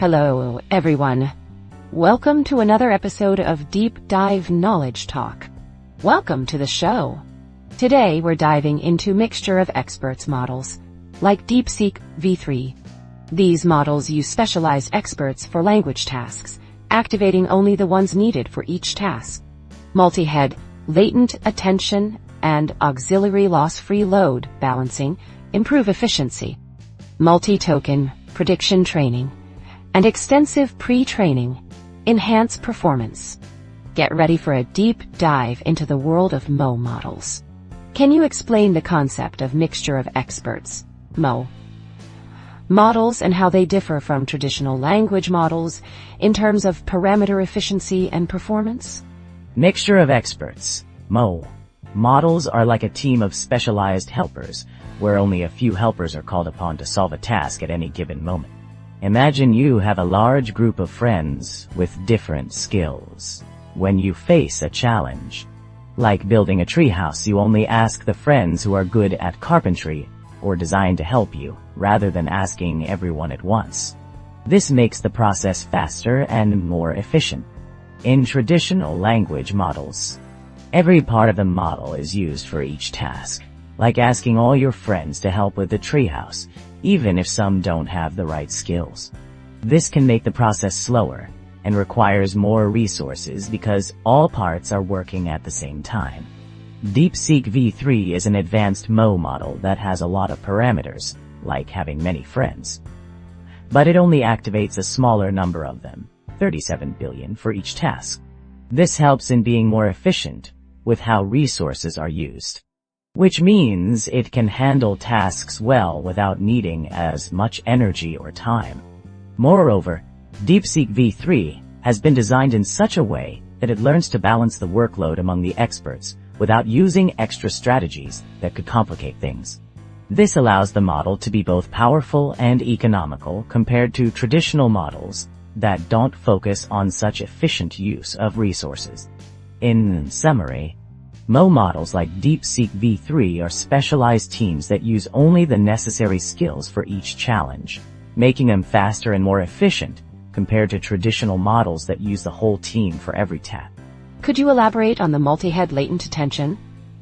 Hello, everyone. Welcome to another episode of Deep Dive Knowledge Talk. Welcome to the show. Today, we're diving into mixture of experts models, like DeepSeek-V3. These models use specialized experts for language tasks, activating only the ones needed for each task. Multi-head, latent attention, and auxiliary loss-free load balancing improve efficiency. Multi-token, prediction training, and extensive pre-training enhance performance. Get ready for a deep dive into the world of MoE models. Can you explain the concept of mixture of experts, MoE models, and how they differ from traditional language models in terms of parameter efficiency and performance? Mixture of experts, MoE models are like a team of specialized helpers, where only a few helpers are called upon to solve a task at any given moment. Imagine you have a large group of friends with different skills. When you face a challenge, like building a treehouse, you only ask the friends who are good at carpentry or design to help you, rather than asking everyone at once. This makes the process faster and more efficient. In traditional language models, every part of the model is used for each task, like asking all your friends to help with the treehouse, even if some don't have the right skills. This can make the process slower and requires more resources because all parts are working at the same time. DeepSeek-V3 is an advanced MoE model that has a lot of parameters, like having many friends. But it only activates a smaller number of them, 37 billion for each task. This helps in being more efficient with how resources are used, which means it can handle tasks well without needing as much energy or time. Moreover, DeepSeek-V3 has been designed in such a way that it learns to balance the workload among the experts without using extra strategies that could complicate things. This allows the model to be both powerful and economical compared to traditional models that don't focus on such efficient use of resources. In summary, MoE models like DeepSeek-V3 are specialized teams that use only the necessary skills for each challenge, making them faster and more efficient compared to traditional models that use the whole team for every task. Could you elaborate on the multi-head latent attention,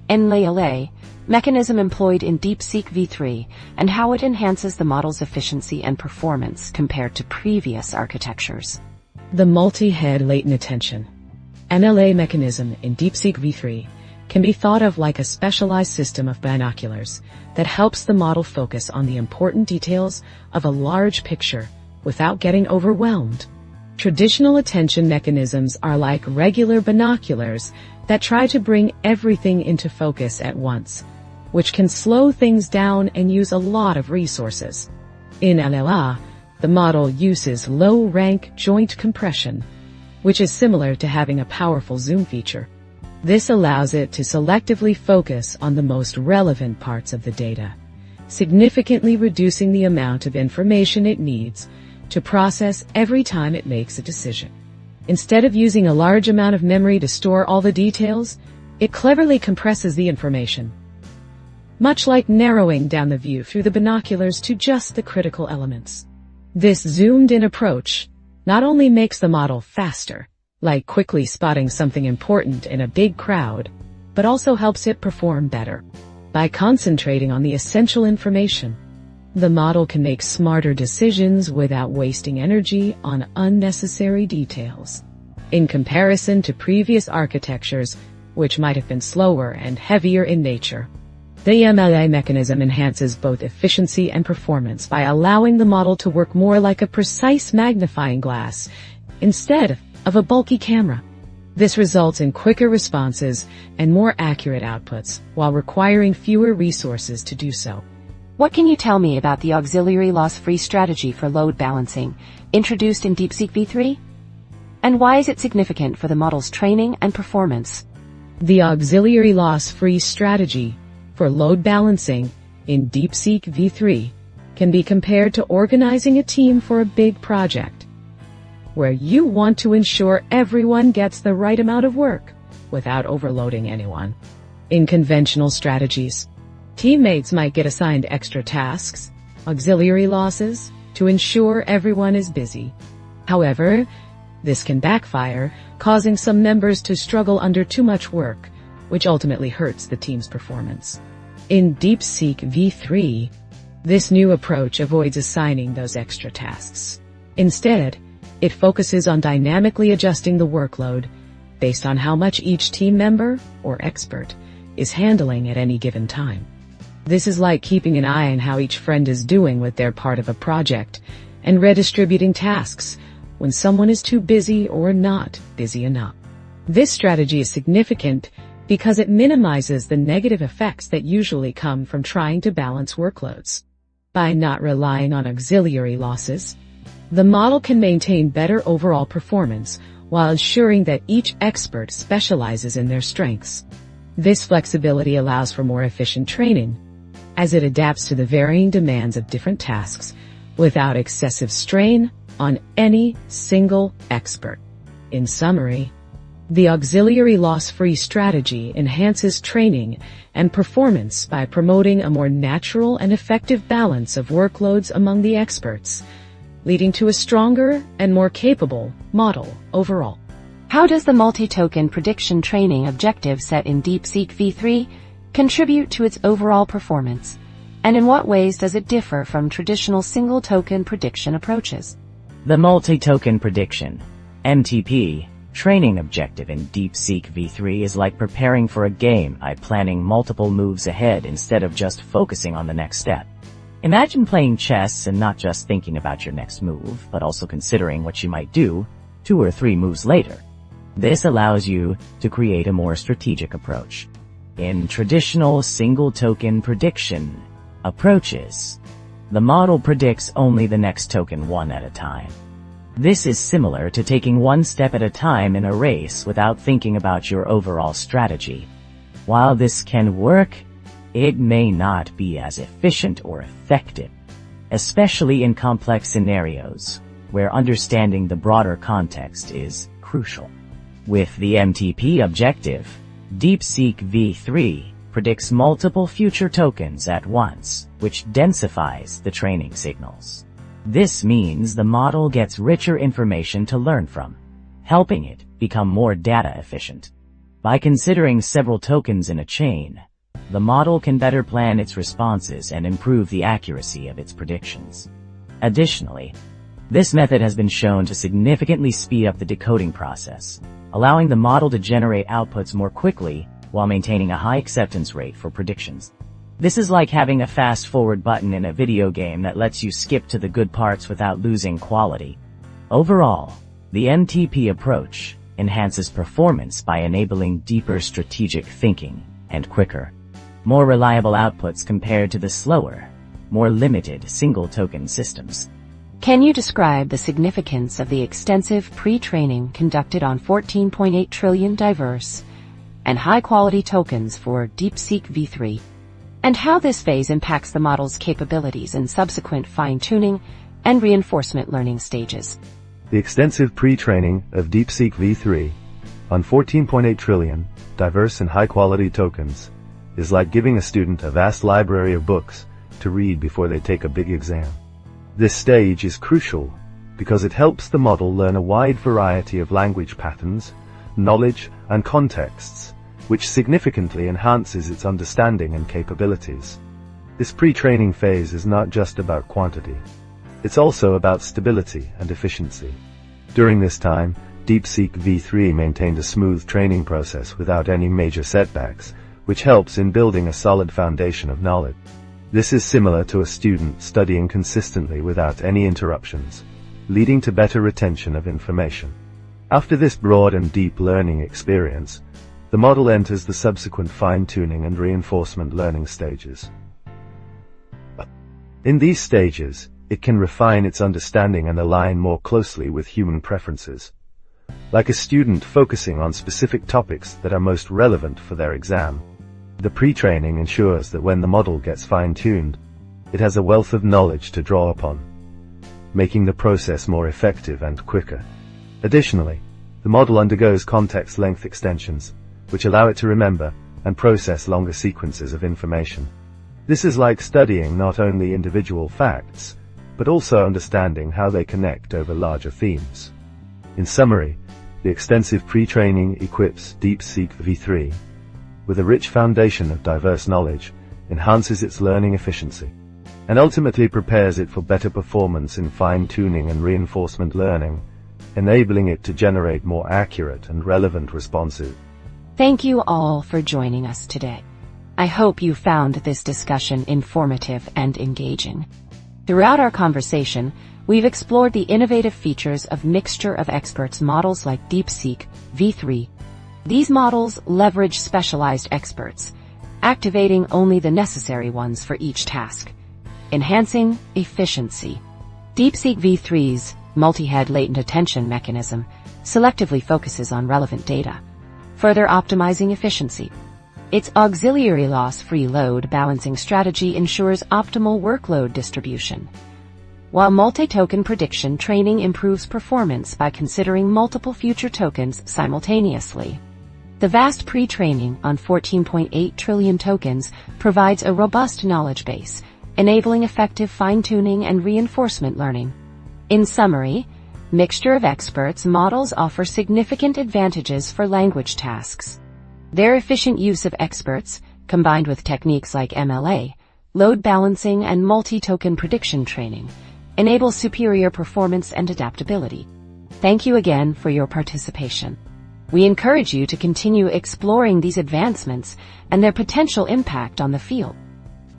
MLA, mechanism employed in DeepSeek-V3 and how it enhances the model's efficiency and performance compared to previous architectures? The multi-head latent attention, MLA mechanism in DeepSeek-V3 can be thought of like a specialized system of binoculars that helps the model focus on the important details of a large picture without getting overwhelmed. Traditional attention mechanisms are like regular binoculars that try to bring everything into focus at once, which can slow things down and use a lot of resources. In MLA, the model uses low-rank joint compression, which is similar to having a powerful zoom feature. This allows it to selectively focus on the most relevant parts of the data, significantly reducing the amount of information it needs to process every time it makes a decision. Instead of using a large amount of memory to store all the details, it cleverly compresses the information, much like narrowing down the view through the binoculars to just the critical elements. This zoomed-in approach not only makes the model faster, like quickly spotting something important in a big crowd, but also helps it perform better. By concentrating on the essential information, the model can make smarter decisions without wasting energy on unnecessary details. In comparison to previous architectures, which might have been slower and heavier in nature, the MLA mechanism enhances both efficiency and performance by allowing the model to work more like a precise magnifying glass instead of a bulky camera. This results in quicker responses and more accurate outputs while requiring fewer resources to do so. What can you tell me about the auxiliary loss-free strategy for load balancing introduced in DeepSeek-V3? And why is it significant for the model's training and performance? The auxiliary loss-free strategy for load balancing in DeepSeek-V3 can be compared to organizing a team for a big project, where you want to ensure everyone gets the right amount of work without overloading anyone. In conventional strategies, teammates might get assigned extra tasks, auxiliary losses, to ensure everyone is busy. However, this can backfire, causing some members to struggle under too much work, which ultimately hurts the team's performance. In DeepSeek-V3, this new approach avoids assigning those extra tasks. Instead, it focuses on dynamically adjusting the workload based on how much each team member or expert is handling at any given time. This is like keeping an eye on how each friend is doing with their part of a project and redistributing tasks when someone is too busy or not busy enough. This strategy is significant because it minimizes the negative effects that usually come from trying to balance workloads. By not relying on auxiliary losses, the model can maintain better overall performance while ensuring that each expert specializes in their strengths. This flexibility allows for more efficient training, as it adapts to the varying demands of different tasks without excessive strain on any single expert. In summary, the auxiliary loss-free strategy enhances training and performance by promoting a more natural and effective balance of workloads among the experts, leading to a stronger and more capable model overall. How does the multi-token prediction training objective set in DeepSeek-V3 contribute to its overall performance? And in what ways does it differ from traditional single-token prediction approaches? The multi-token prediction, MTP, training objective in DeepSeek-V3 is like preparing for a game by planning multiple moves ahead instead of just focusing on the next step. Imagine playing chess and not just thinking about your next move, but also considering what you might do 2 or 3 moves later. This allows you to create a more strategic approach. In traditional single-token prediction approaches, the model predicts only the next token one at a time. This is similar to taking one step at a time in a race without thinking about your overall strategy. While this can work, it may not be as efficient or effective, especially in complex scenarios where understanding the broader context is crucial. With the MTP objective, DeepSeek-V3 predicts multiple future tokens at once, which densifies the training signals. This means the model gets richer information to learn from, helping it become more data efficient. By considering several tokens in a chain, the model can better plan its responses and improve the accuracy of its predictions. Additionally, this method has been shown to significantly speed up the decoding process, allowing the model to generate outputs more quickly while maintaining a high acceptance rate for predictions. This is like having a fast-forward button in a video game that lets you skip to the good parts without losing quality. Overall, the MTP approach enhances performance by enabling deeper strategic thinking and quicker, more reliable outputs compared to the slower, more limited single-token systems. Can you describe the significance of the extensive pre-training conducted on 14.8 trillion diverse and high-quality tokens for DeepSeek-V3, and how this phase impacts the model's capabilities in subsequent fine-tuning and reinforcement learning stages? The extensive pre-training of DeepSeek-V3 on 14.8 trillion diverse and high-quality tokens is like giving a student a vast library of books to read before they take a big exam. This stage is crucial because it helps the model learn a wide variety of language patterns, knowledge, and contexts, which significantly enhances its understanding and capabilities. This pre-training phase is not just about quantity. It's also about stability and efficiency. During this time, DeepSeek-V3 maintained a smooth training process without any major setbacks, which helps in building a solid foundation of knowledge. This is similar to a student studying consistently without any interruptions, leading to better retention of information. After this broad and deep learning experience, the model enters the subsequent fine-tuning and reinforcement learning stages. In these stages, it can refine its understanding and align more closely with human preferences, like a student focusing on specific topics that are most relevant for their exam. The pre-training ensures that when the model gets fine-tuned, it has a wealth of knowledge to draw upon, making the process more effective and quicker. Additionally, the model undergoes context length extensions, which allow it to remember and process longer sequences of information. This is like studying not only individual facts, but also understanding how they connect over larger themes. In summary, the extensive pre-training equips DeepSeek-V3 with a rich foundation of diverse knowledge, enhances its learning efficiency, and ultimately prepares it for better performance in fine-tuning and reinforcement learning, enabling it to generate more accurate and relevant responses. Thank you all for joining us today. I hope you found this discussion informative and engaging. Throughout our conversation, we've explored the innovative features of mixture of experts models like DeepSeek-V3. These models leverage specialized experts, activating only the necessary ones for each task, enhancing efficiency. DeepSeek-V3's multi-head latent attention mechanism selectively focuses on relevant data, further optimizing efficiency. Its auxiliary loss-free load balancing strategy ensures optimal workload distribution, while multi-token prediction training improves performance by considering multiple future tokens simultaneously. The vast pre-training on 14.8 trillion tokens provides a robust knowledge base, enabling effective fine-tuning and reinforcement learning. In summary, mixture of experts models offer significant advantages for language tasks. Their efficient use of experts, combined with techniques like MLA, load balancing, and multi-token prediction training, enables superior performance and adaptability. Thank you again for your participation. We encourage you to continue exploring these advancements and their potential impact on the field.